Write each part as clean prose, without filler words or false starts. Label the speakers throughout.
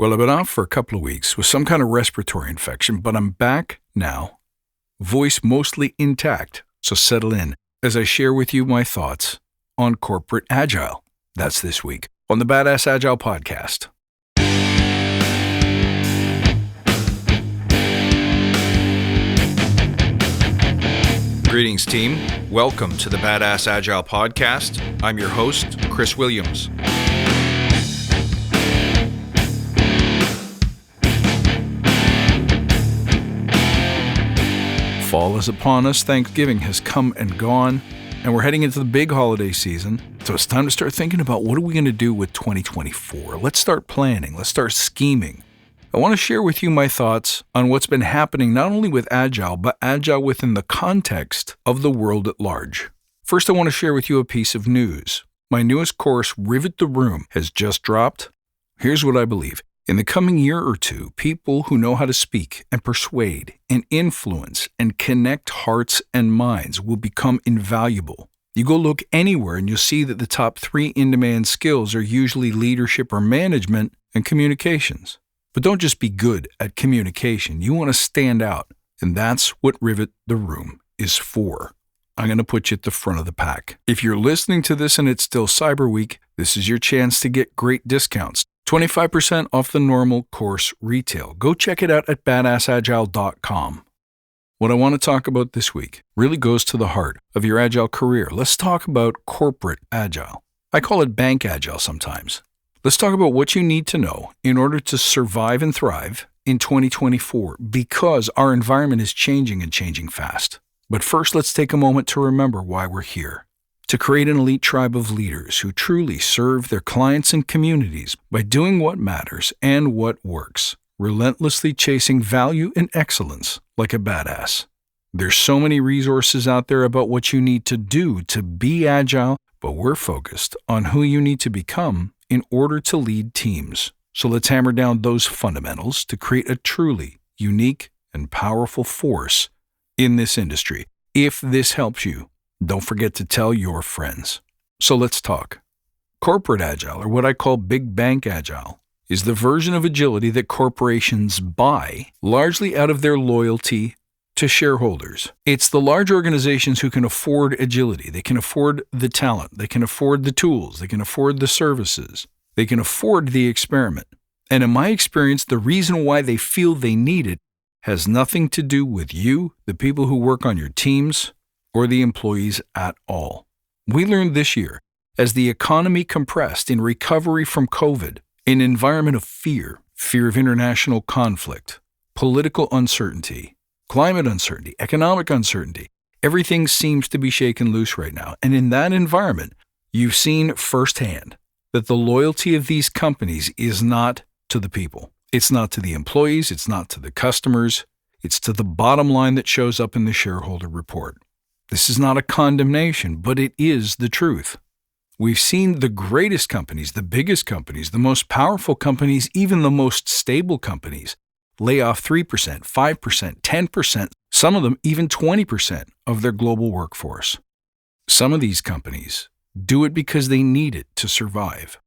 Speaker 1: Well, I've been off for a couple of weeks with some kind of respiratory infection, but I'm back now. Voice mostly intact, so settle in as I share with you my thoughts on corporate agile. That's this week on the Badass Agile Podcast. Greetings, team. Welcome to the Badass Agile Podcast. I'm your host, Chris Williams. Fall is upon us, Thanksgiving has come and gone, and we're heading into the big holiday season, so it's time to start thinking about what are we going to do with 2024. Let's start planning, let's start scheming. I want to share with you my thoughts on what's been happening not only with Agile, but Agile within the context of the world at large. First, I want to share with you a piece of news. My newest course, Rivet the Room, has just dropped. Here's what I believe. In the coming year or two, people who know how to speak and persuade and influence and connect hearts and minds will become invaluable. You go look anywhere and you'll see that the top 3 in-demand skills are usually leadership or management and communications. But don't just be good at communication. You want to stand out, and that's what Rivet the Room is for. I'm going to put you at the front of the pack. If you're listening to this and it's still Cyber Week, this is your chance to get great discounts. 25% off the normal course retail. Go check it out at badassagile.com. What I want to talk about this week really goes to the heart of your Agile career. Let's talk about corporate Agile. I call it bank Agile sometimes. Let's talk about what you need to know in order to survive and thrive in 2024 because our environment is changing and changing fast. But first, let's take a moment to remember why we're here. To create an elite tribe of leaders who truly serve their clients and communities by doing what matters and what works, relentlessly chasing value and excellence like a badass. There's so many resources out there about what you need to do to be agile, but we're focused on who you need to become in order to lead teams. So let's hammer down those fundamentals to create a truly unique and powerful force in this industry. If this helps you, don't forget to tell your friends. So let's talk. Corporate Agile, or what I call Big Bank Agile, is the version of agility that corporations buy largely out of their loyalty to shareholders. It's the large organizations who can afford agility. They can afford the talent. They can afford the tools. They can afford the services. They can afford the experiment. And in my experience, the reason why they feel they need it has nothing to do with you, the people who work on your teams, or the employees at all. We learned this year, as the economy compressed in recovery from COVID, an environment of fear of international conflict, political uncertainty, climate uncertainty, economic uncertainty. Everything seems to be shaken loose right now. And in that environment, you've seen firsthand that the loyalty of these companies is not to the people. It's not to the employees. It's not to the customers. It's to the bottom line that shows up in the shareholder report. This is not a condemnation, but it is the truth. We've seen the greatest companies, the biggest companies, the most powerful companies, even the most stable companies, lay off 3%, 5%, 10%, some of them even 20% of their global workforce. Some of these companies do it because they need it to survive.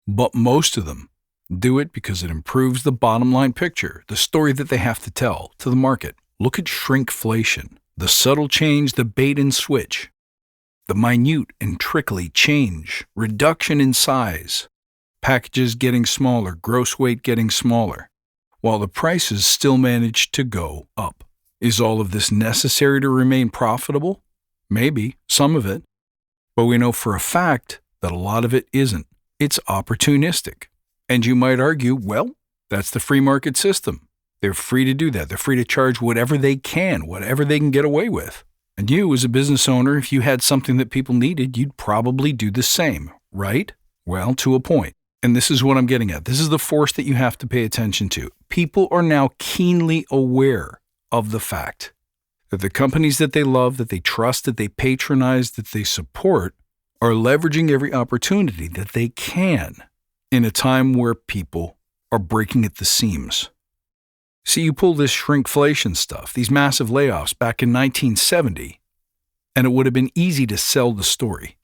Speaker 1: But most of them do it because it improves the bottom line picture, the story that they have to tell to the market. Look at shrinkflation. The subtle change, the bait and switch, the minute and trickly change, reduction in size, packages getting smaller, gross weight getting smaller, while the prices still manage to go up. Is all of this necessary to remain profitable? Maybe, some of it. But we know for a fact that a lot of it isn't. It's opportunistic. And you might argue, well, that's the free market system. They're free to do that. They're free to charge whatever they can get away with. And you, as a business owner, if you had something that people needed, you'd probably do the same, right? Well, to a point. And this is what I'm getting at. This is the force that you have to pay attention to. People are now keenly aware of the fact that the companies that they love, that they trust, that they patronize, that they support, are leveraging every opportunity that they can in a time where people are breaking at the seams. See, you pull this shrinkflation stuff, these massive layoffs back in 1970, and it would have been easy to sell the story.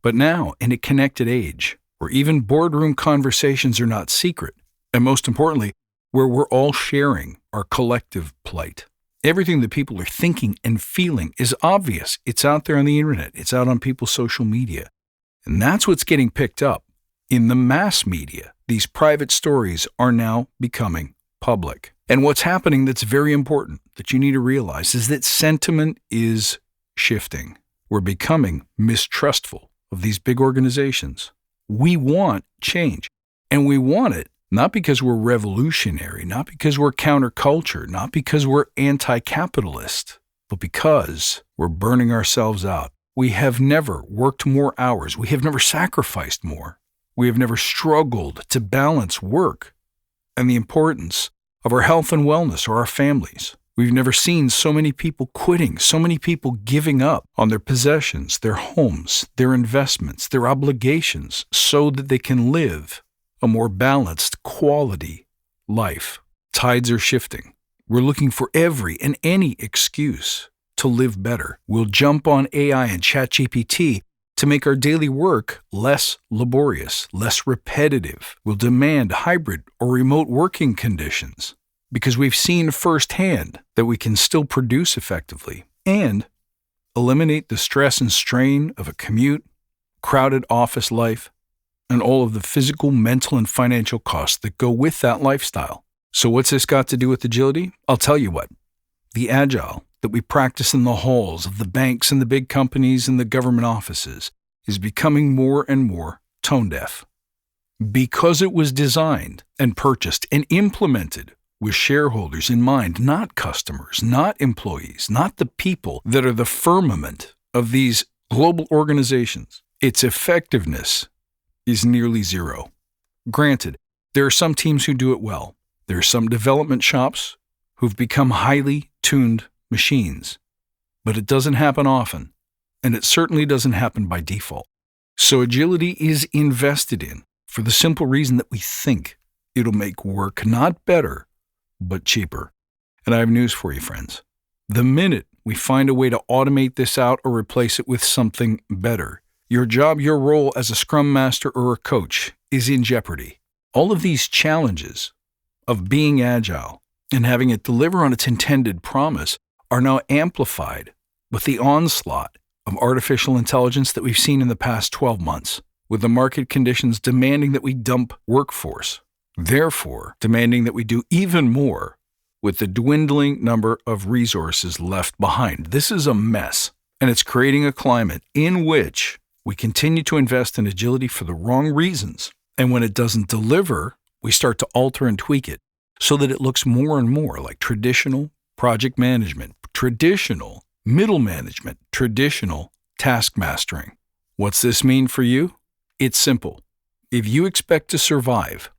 Speaker 1: But now, in a connected age, where even boardroom conversations are not secret, And most importantly, where we're all sharing our collective plight. Everything that people are thinking and feeling is obvious. It's out there on the internet. It's out on people's social media. And that's what's getting picked up. In the mass media, these private stories are now becoming public. And what's happening that's very important that you need to realize is that sentiment is shifting. We're becoming mistrustful of these big organizations. We want change. And we want it not because we're revolutionary, not because we're counterculture, not because we're anti-capitalist, but because we're burning ourselves out. We have never worked more hours. We have never sacrificed more. We have never struggled to balance work and the importance of our health and wellness or our families. We've never seen so many people quitting, so many people giving up on their possessions, their homes, their investments, their obligations, so that they can live a more balanced, quality life. Tides are shifting. We're looking for every and any excuse to live better. We'll jump on AI and ChatGPT to make our daily work less laborious, less repetitive. We'll demand hybrid or remote working conditions because we've seen firsthand that we can still produce effectively and eliminate the stress and strain of a commute, crowded office life, and all of the physical, mental, and financial costs that go with that lifestyle. So what's this got to do with agility? I'll tell you what. The agile that we practice in the halls of the banks and the big companies and the government offices is becoming more and more tone deaf. Because it was designed and purchased and implemented with shareholders in mind, not customers, not employees, not the people that are the firmament of these global organizations, its effectiveness is nearly zero. Granted, there are some teams who do it well. There are some development shops who've become highly tuned machines. But it doesn't happen often, and it certainly doesn't happen by default. So agility is invested in for the simple reason that we think it'll make work not better, but cheaper. And I have news for you, friends. The minute we find a way to automate this out or replace it with something better, your job, your role as a scrum master or a coach is in jeopardy. All of these challenges of being agile and having it deliver on its intended promise are now amplified with the onslaught of artificial intelligence that we've seen in the past 12 months, with the market conditions demanding that we dump workforce, therefore demanding that we do even more with the dwindling number of resources left behind. This is a mess, and it's creating a climate in which we continue to invest in agility for the wrong reasons, and when it doesn't deliver, we start to alter and tweak it so that it looks more and more like traditional project management, traditional middle management, traditional task mastering. What's this mean for you? It's simple. If you expect to survive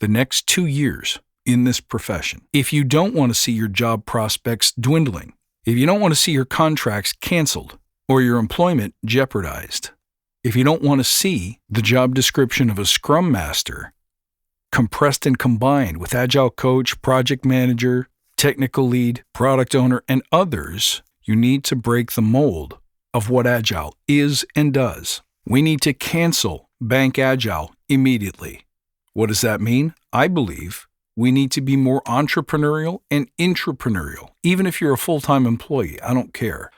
Speaker 1: the next 2 years in this profession, if you don't want to see your job prospects dwindling, if you don't want to see your contracts canceled or your employment jeopardized, if you don't want to see the job description of a scrum master compressed and combined with agile coach, project manager, technical lead, product owner, and others, you need to break the mold of what agile is and does. We need to cancel Bank Agile immediately. What does that mean? I believe we need to be more entrepreneurial and intrapreneurial. Even if you're a full-time employee, I don't care.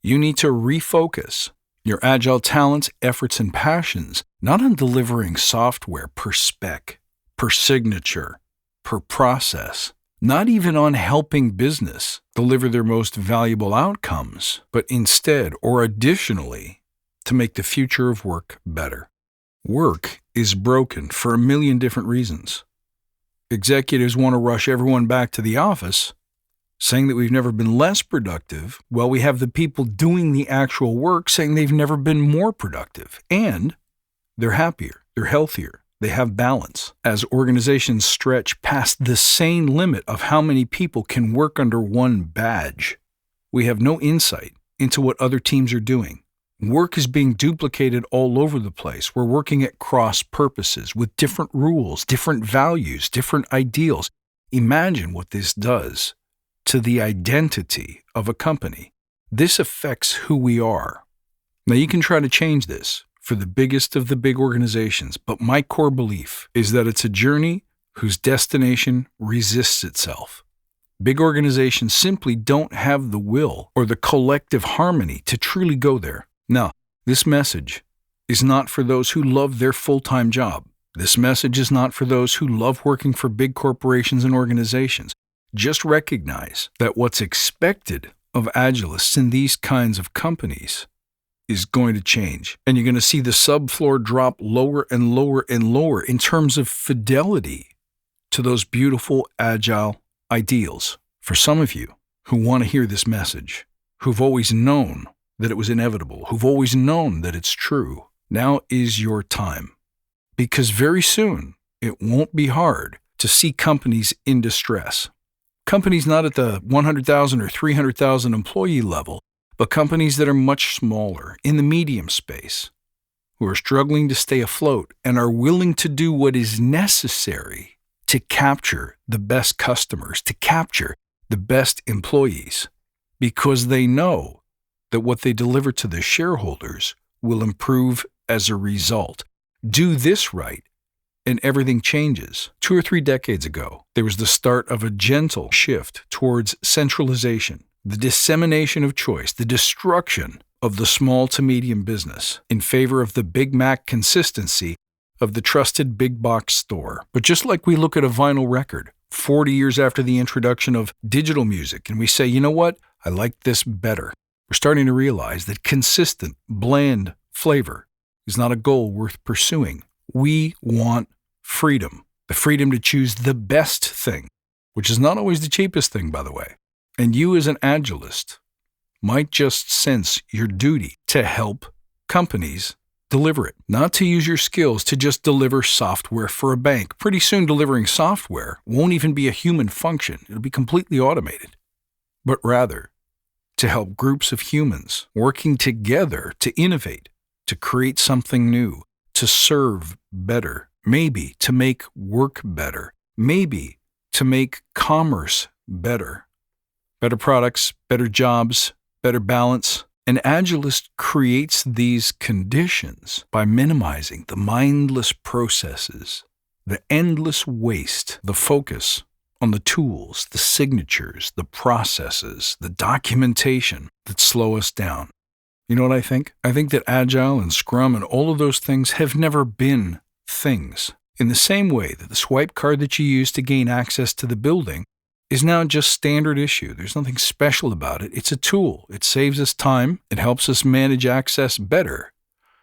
Speaker 1: You need to refocus your agile talents, efforts, and passions, not on delivering software per spec, per signature, per process, not even on helping business deliver their most valuable outcomes, but instead, or additionally, to make the future of work better. Work is broken for a million different reasons. Executives want to rush everyone back to the office, saying that we've never been less productive, while we have the people doing the actual work saying they've never been more productive. And they're happier, they're healthier, they have balance. As organizations stretch past the sane limit of how many people can work under one badge, we have no insight into what other teams are doing. Work is being duplicated all over the place. We're working at cross purposes with different rules, different values, different ideals. Imagine what this does to the identity of a company. This affects who we are. Now, you can try to change this for the biggest of the big organizations, but my core belief is that it's a journey whose destination resists itself. Big organizations simply don't have the will or the collective harmony to truly go there. Now, this message is not for those who love their full-time job. This message is not for those who love working for big corporations and organizations. Just recognize that what's expected of Agilists in these kinds of companies is going to change. And you're going to see the subfloor drop lower and lower and lower in terms of fidelity to those beautiful Agile ideals. For some of you who want to hear this message, who've always known that it was inevitable, who've always known that it's true, now is your time. Because very soon, it won't be hard to see companies in distress. Companies not at the 100,000 or 300,000 employee level, but companies that are much smaller, in the medium space, who are struggling to stay afloat and are willing to do what is necessary to capture the best customers, to capture the best employees, because they know that what they deliver to their shareholders will improve as a result. Do this right, and everything changes. 2 or 3 decades ago, there was the start of a gentle shift towards centralization, the dissemination of choice, the destruction of the small to medium business in favor of the Big Mac consistency of the trusted big box store. But just like we look at a vinyl record 40 years after the introduction of digital music, and we say, you know what, I like this better. We're starting to realize that consistent, bland flavor is not a goal worth pursuing. We want freedom, the freedom to choose the best thing, which is not always the cheapest thing, by the way. And you as an Agilist might just sense your duty to help companies deliver it, not to use your skills to just deliver software for a bank. Pretty soon, delivering software won't even be a human function. It'll be completely automated. But rather, to help groups of humans working together to innovate, to create something new, to serve better, maybe to make work better, maybe to make commerce better. Better products, better jobs, better balance. An Agilist creates these conditions by minimizing the mindless processes, the endless waste, the focus on the tools, the signatures, the processes, the documentation that slow us down. You know what I think? I think that Agile and Scrum and all of those things have never been things. In the same way that the swipe card that you use to gain access to the building is now just standard issue. There's nothing special about it. It's a tool. It saves us time. It helps us manage access better.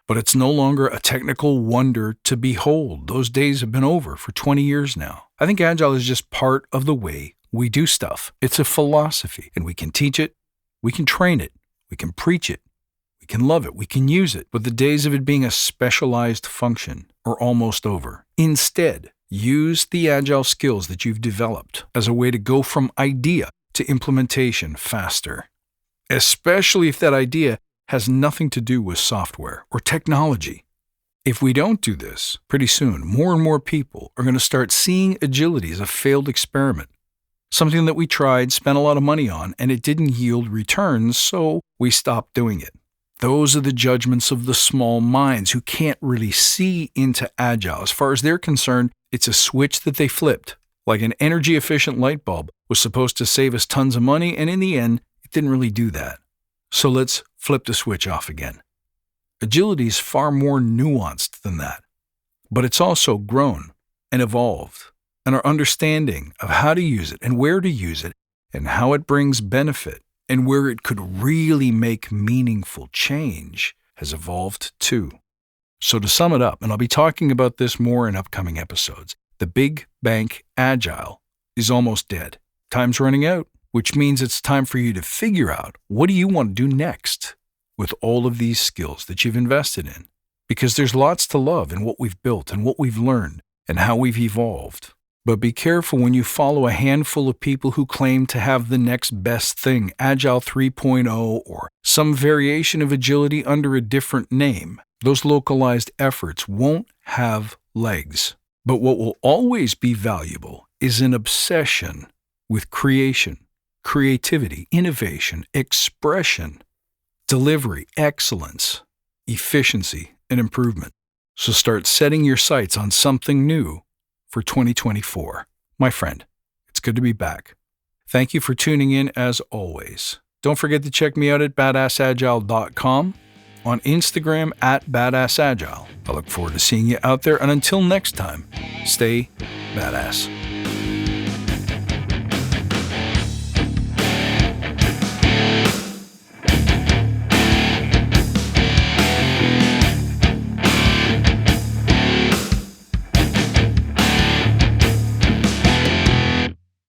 Speaker 1: But it's no longer a technical wonder to behold. Those days have been over for 20 years now. I think Agile is just part of the way we do stuff. It's a philosophy, and we can teach it, we can train it, we can preach it, we can love it, we can use it. But the days of it being a specialized function are almost over. Instead, use the Agile skills that you've developed as a way to go from idea to implementation faster, especially if that idea has nothing to do with software or technology. If we don't do this, pretty soon, more and more people are going to start seeing agility as a failed experiment, something that we tried, spent a lot of money on, and it didn't yield returns, so we stopped doing it. Those are the judgments of the small minds who can't really see into Agile. As far as they're concerned, it's a switch that they flipped. Like an energy-efficient light bulb was supposed to save us tons of money, and in the end, it didn't really do that. So let's flip the switch off again. Agility is far more nuanced than that, but it's also grown and evolved, and our understanding of how to use it and where to use it and how it brings benefit and where it could really make meaningful change has evolved too. So to sum it up, and I'll be talking about this more in upcoming episodes, the big bank Agile is almost dead. Time's running out, which means it's time for you to figure out what do you want to do next with all of these skills that you've invested in. Because there's lots to love in what we've built and what we've learned and how we've evolved. But be careful when you follow a handful of people who claim to have the next best thing, Agile 3.0, or some variation of agility under a different name. Those localized efforts won't have legs. But what will always be valuable is an obsession with creation, creativity, innovation, expression, delivery, excellence, efficiency, and improvement. So start setting your sights on something new for 2024. My friend, it's good to be back. Thank you for tuning in as always. Don't forget to check me out at badassagile.com, on Instagram at badassagile. I look forward to seeing you out there, and until next time, stay badass.